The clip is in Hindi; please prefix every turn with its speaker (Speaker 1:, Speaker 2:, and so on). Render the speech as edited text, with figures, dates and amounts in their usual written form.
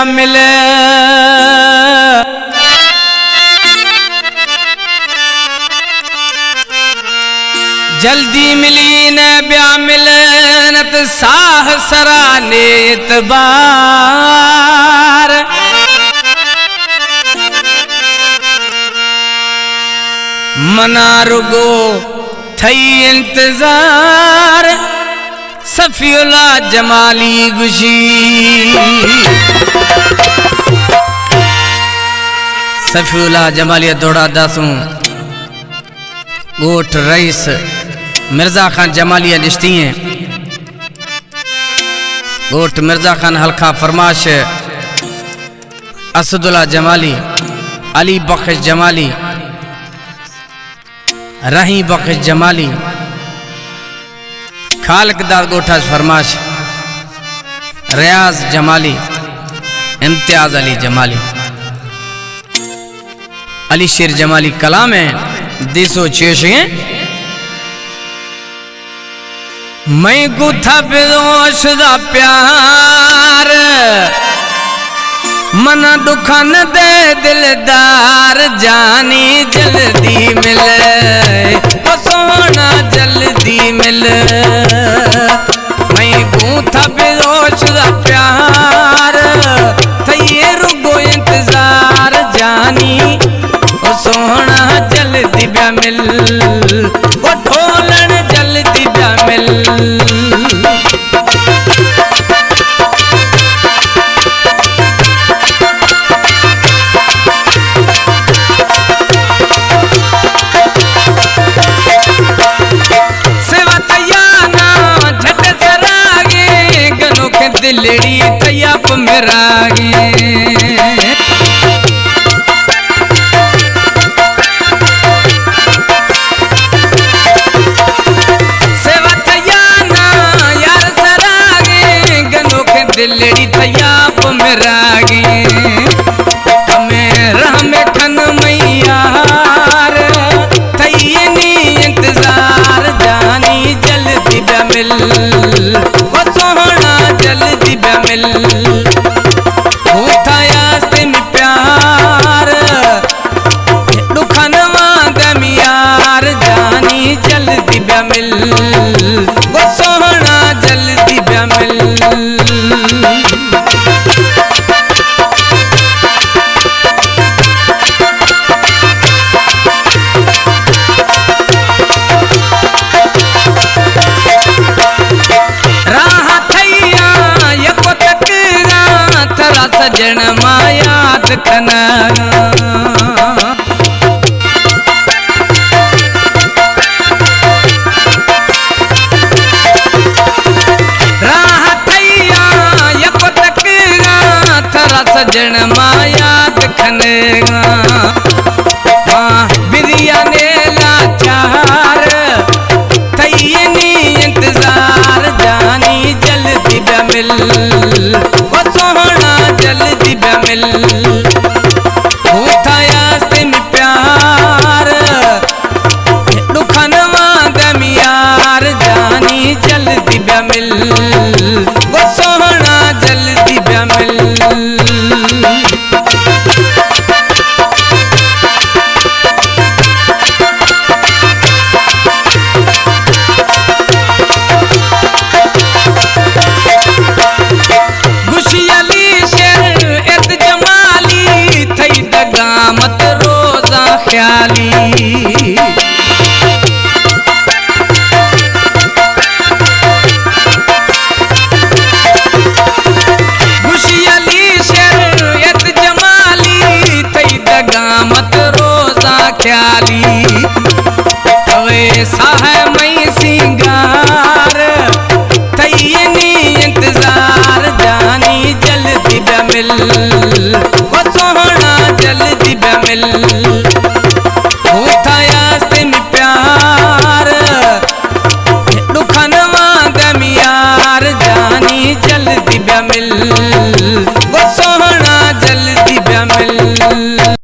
Speaker 1: मिले जल्दी मिली न ब्या मिले न तो साह सराने एतबार मना रुगो थई इंतजार सफीउल्लाह जमाली गुशी सफीउल्लाह जमाली दौड़ा दासूं गोठ रईस मिर्जा खान जमालिया निश्ती हैं गोठ मिर्जा खान हल्का फरमाश असदुल्ला जमाली अली बख्श जमाली रही बख्श जमाली खालकदार गोठा फरमाश रियाज जमाली इम्तियाज अली जमाली अली शेर जमाली कलाम है देसो चेशिए मैं गुथा बेदोश दा प्यार मना दुखा न दे दिलदार जानी जल्दी मिले ओ सोना जल्दी मिले मैं गुथा बेदोश दा प्यार थये रुगो इंतजार जानी ओ सोना जल्दी ब्या मिल ओ ढोलन जल्दी ब्या मिल सेवा तैयाना झट सरागे गनों के दिलड़ी तैयाप मेरागे दिलड़ी तैयाप मेरागे हमें राह में ठन मैयार थई नी इंतजार जानी जल्दी ब्या मिल वो सोहना जल्दी ब्या मिल उठायास्ते में प्यार दुखन वादम यार जानी जल्दी ब्या मिल वो सोहना जल्दी ब्या मिल सजन मायात कना राह थैया यको तकरा थरा सजन मायात खनेगा मां बिरिया ने लाचार थई नी इंतजार जानी जल्दी ब्या मिल वो सोहना जल्दी ब्या मिल उठायास्ते में प्यार दुखन वादम यार जानी जल्दी ब्या मिल वो सोहना जल्दी ब्या मिल मत रोजा ख्याली खुशियाली शरीयत जमाली थई दगा मत रोजा ख्याली तवे साह मई सिंगार थई नी इंतजार जानी जल्दी ब्या मिल वो सोहना जल्दी ब्या मिल उठायास्ते में प्यार दुखन वादम यार जानी जल्दी ब्या मिल वो सोहना जल्दी ब्या मिल